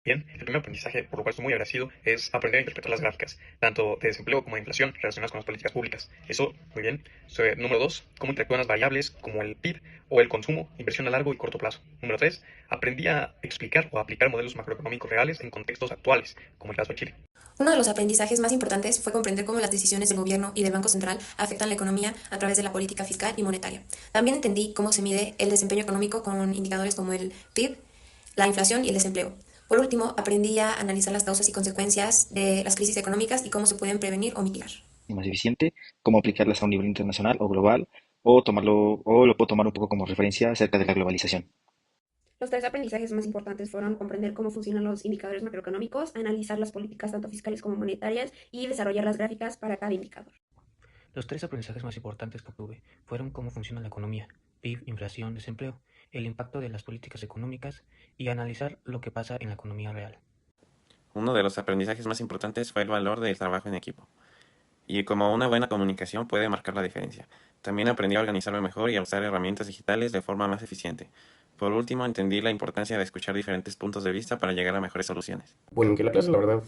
Bien, el primer aprendizaje, por lo cual estoy muy agradecido, es aprender a interpretar las gráficas, tanto de desempleo como de inflación, relacionadas con las políticas públicas. Eso, muy bien. Número dos, cómo interactúan las variables como el PIB o el consumo, inversión a largo y corto plazo. Número tres, aprendí a explicar o aplicar modelos macroeconómicos reales en contextos actuales, como el caso de Chile. Uno de los aprendizajes más importantes fue comprender cómo las decisiones del gobierno y del Banco Central afectan la economía a través de la política fiscal y monetaria. También entendí cómo se mide el desempeño económico con indicadores como el PIB, la inflación y el desempleo. Por último, aprendí a analizar las causas y consecuencias de las crisis económicas y cómo se pueden prevenir o mitigar. Más eficiente, cómo aplicarlas a un nivel internacional o global, o lo puedo tomar un poco como referencia acerca de la globalización. Los tres aprendizajes más importantes fueron comprender cómo funcionan los indicadores macroeconómicos, analizar las políticas tanto fiscales como monetarias y desarrollar las gráficas para cada indicador. Los tres aprendizajes más importantes que obtuve fueron cómo funciona la economía, PIB, inflación, desempleo, el impacto de las políticas económicas y analizar lo que pasa en la economía real. Uno de los aprendizajes más importantes fue el valor del trabajo en equipo, y cómo una buena comunicación puede marcar la diferencia. También aprendí a organizarme mejor y a usar herramientas digitales de forma más eficiente. Por último, entendí la importancia de escuchar diferentes puntos de vista para llegar a mejores soluciones. Bueno, aunque la clase, la verdad,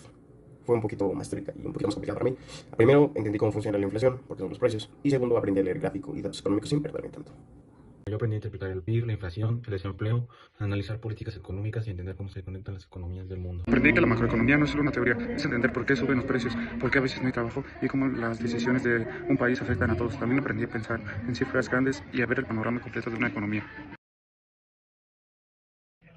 fue un poquito más teórica y un poquito más complicada para mí. Primero, entendí cómo funciona la inflación, porque son los precios. Y segundo, aprendí a leer gráfico y datos económicos sin perderme tanto. Yo aprendí a interpretar el PIB, la inflación, el desempleo, analizar políticas económicas y entender cómo se conectan las economías del mundo. Aprendí que la macroeconomía no es solo una teoría, es entender por qué suben los precios, por qué a veces no hay trabajo y cómo las decisiones de un país afectan a todos. También aprendí a pensar en cifras grandes y a ver el panorama completo de una economía.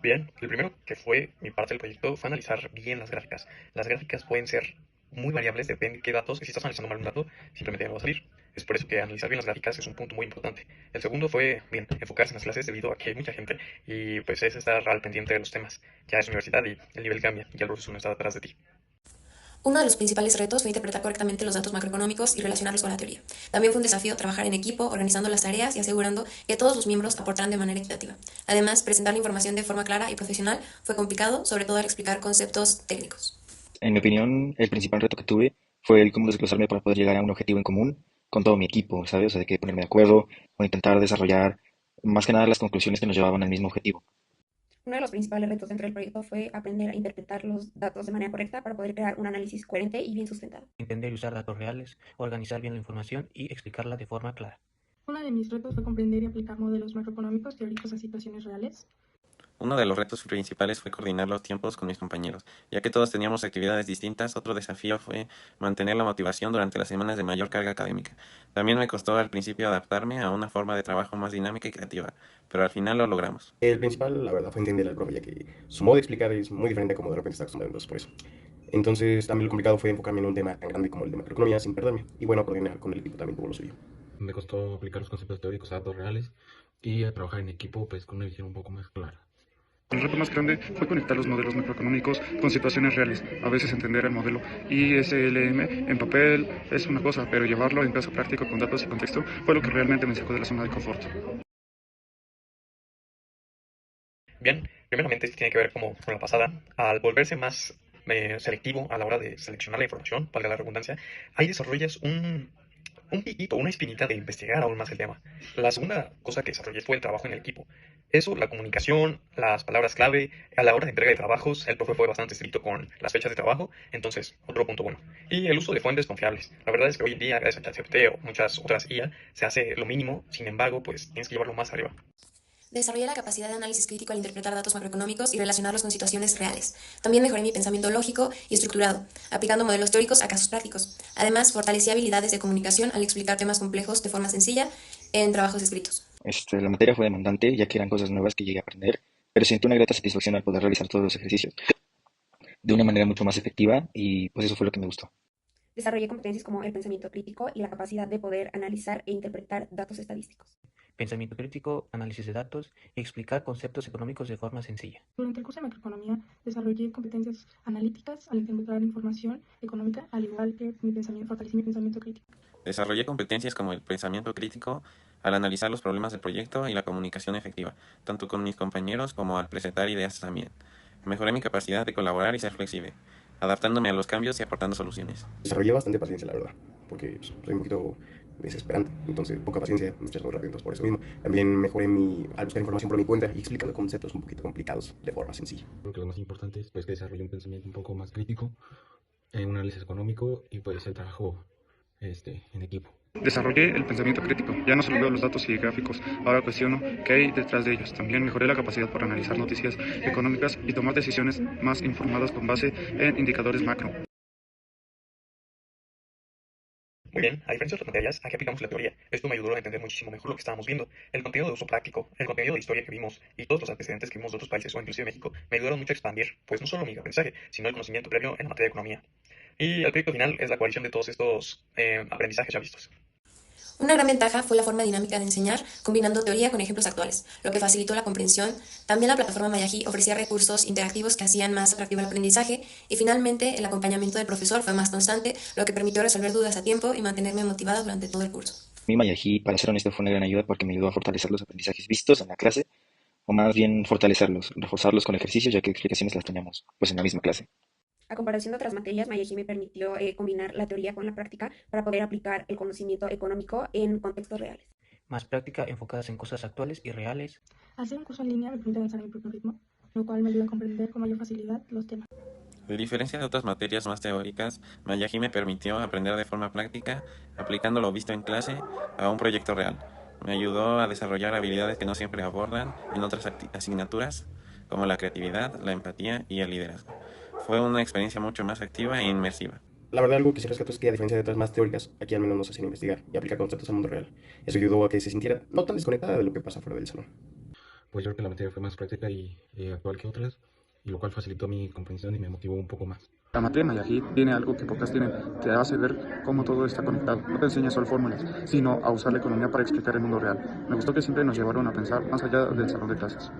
Bien, el primero que fue mi parte del proyecto fue analizar bien las gráficas. Las gráficas pueden ser muy variables, depende de qué datos. Si estás analizando mal un dato, simplemente no va a salir. Es por eso que analizar bien las gráficas es un punto muy importante. El segundo fue, bien, enfocarse en las clases debido a que hay mucha gente y pues es estar al pendiente de los temas. Ya es universidad y el nivel cambia y el profesor no está detrás de ti. Uno de los principales retos fue interpretar correctamente los datos macroeconómicos y relacionarlos con la teoría. También fue un desafío trabajar en equipo, organizando las tareas y asegurando que todos los miembros aportaran de manera equitativa. Además, presentar la información de forma clara y profesional fue complicado, sobre todo al explicar conceptos técnicos. En mi opinión, el principal reto que tuve fue el cómo desglosarme para poder llegar a un objetivo en común con todo mi equipo, ¿sabes? O sea, de que ponerme de acuerdo o intentar desarrollar más que nada las conclusiones que nos llevaban al mismo objetivo. Uno de los principales retos dentro del proyecto fue aprender a interpretar los datos de manera correcta para poder crear un análisis coherente y bien sustentado. Entender y usar datos reales, organizar bien la información y explicarla de forma clara. Uno de mis retos fue comprender y aplicar modelos macroeconómicos teóricos a situaciones reales. Uno de los retos principales fue coordinar los tiempos con mis compañeros, ya que todos teníamos actividades distintas. Otro desafío fue mantener la motivación durante las semanas de mayor carga académica. También me costó al principio adaptarme a una forma de trabajo más dinámica y creativa, pero al final lo logramos. El principal, la verdad, fue entender al profe, ya que su modo de explicar es muy diferente a como de repente está acostumbrado, entonces por eso. Entonces, también lo complicado fue enfocarme en un tema tan grande como el de macroeconomía sin perderme. Y bueno, coordinar con el equipo también tuvo lo suyo. Me costó aplicar los conceptos teóricos a datos reales y a trabajar en equipo pues con una visión un poco más clara. El reto más grande fue conectar los modelos macroeconómicos con situaciones reales. A veces entender el modelo ISLM en papel es una cosa, pero llevarlo en caso práctico con datos y contexto fue lo que realmente me sacó de la zona de confort. Bien, primeramente esto tiene que ver como con la pasada. Al volverse más selectivo a la hora de seleccionar la información, valga la redundancia, ahí desarrollas un piquito, una espinita de investigar aún más el tema. La segunda cosa que desarrollé fue el trabajo en el equipo. Eso, la comunicación, las palabras clave, a la hora de entrega de trabajos, el profe fue bastante estricto con las fechas de trabajo, entonces, otro punto bueno. Y el uso de fuentes confiables. La verdad es que hoy en día, gracias a ChatGPT o muchas otras IA, se hace lo mínimo, sin embargo, pues tienes que llevarlo más arriba. Desarrollé la capacidad de análisis crítico al interpretar datos macroeconómicos y relacionarlos con situaciones reales. También mejoré mi pensamiento lógico y estructurado, aplicando modelos teóricos a casos prácticos. Además, fortalecí habilidades de comunicación al explicar temas complejos de forma sencilla en trabajos escritos. La materia fue demandante, ya que eran cosas nuevas que llegué a aprender, pero sentí una grata satisfacción al poder realizar todos los ejercicios de una manera mucho más efectiva y pues eso fue lo que me gustó. Desarrollé competencias como el pensamiento crítico y la capacidad de poder analizar e interpretar datos estadísticos. Pensamiento crítico, análisis de datos y explicar conceptos económicos de forma sencilla. Durante el curso de macroeconomía desarrollé competencias analíticas al interpretar información económica, al igual que fortalecí mi pensamiento crítico. Desarrollé competencias como el pensamiento crítico al analizar los problemas del proyecto y la comunicación efectiva, tanto con mis compañeros como al presentar ideas también. Mejoré mi capacidad de colaborar y ser flexible, adaptándome a los cambios y aportando soluciones. Desarrollé bastante paciencia, la verdad, porque pues, soy un poquito desesperante. Entonces, poca paciencia, muchas muy rápido. Entonces, por eso mismo, también mejoré al buscar información por mi cuenta y explicando conceptos un poquito complicados de forma sencilla. Creo que lo más importante es pues, que desarrolle un pensamiento un poco más crítico, un análisis económico y pues el trabajo en equipo. Desarrollé el pensamiento crítico, ya no solo veo los datos y gráficos, ahora cuestiono qué hay detrás de ellos. También mejoré la capacidad para analizar noticias económicas y tomar decisiones más informadas con base en indicadores macro. Muy bien, a diferencia de otras materias, aquí aplicamos la teoría. Esto me ayudó a entender muchísimo mejor lo que estábamos viendo. El contenido de uso práctico, el contenido de historia que vimos y todos los antecedentes que vimos de otros países o inclusive México me ayudaron mucho a expandir, pues no solo mi aprendizaje, sino el conocimiento previo en la materia de economía. Y el proyecto final es la coalición de todos estos aprendizajes ya vistos. Una gran ventaja fue la forma dinámica de enseñar, combinando teoría con ejemplos actuales, lo que facilitó la comprensión. También la plataforma Mayají ofrecía recursos interactivos que hacían más atractivo el aprendizaje, y finalmente el acompañamiento del profesor fue más constante, lo que permitió resolver dudas a tiempo y mantenerme motivada durante todo el curso. Mi Mayají, para ser honesto, fue una gran ayuda porque me ayudó a fortalecer los aprendizajes vistos en la clase, o más bien fortalecerlos, reforzarlos con ejercicios, ya que explicaciones las teníamos pues en la misma clase. A comparación de otras materias, Mayají me permitió combinar la teoría con la práctica para poder aplicar el conocimiento económico en contextos reales. Más práctica enfocadas en cosas actuales y reales. Hacer un curso en línea me permite avanzar a mi propio ritmo, lo cual me ayuda a comprender con mayor facilidad los temas. A diferencia de otras materias más teóricas, Mayají me permitió aprender de forma práctica, aplicando lo visto en clase a un proyecto real. Me ayudó a desarrollar habilidades que no siempre abordan en otras asignaturas, como la creatividad, la empatía y el liderazgo. Fue una experiencia mucho más activa e inmersiva. La verdad, algo que sí rescato es que, a diferencia de otras más teóricas, aquí al menos nos hacen investigar y aplicar conceptos al mundo real. Eso ayudó a que se sintiera no tan desconectada de lo que pasa fuera del salón. Pues yo creo que la materia fue más práctica y actual que otras, y lo cual facilitó mi comprensión y me motivó un poco más. La materia Mayají tiene algo que pocas tienen, te hace ver cómo todo está conectado. No te enseña solo fórmulas, sino a usar la economía para explicar el mundo real. Me gustó que siempre nos llevaron a pensar más allá del salón de clases.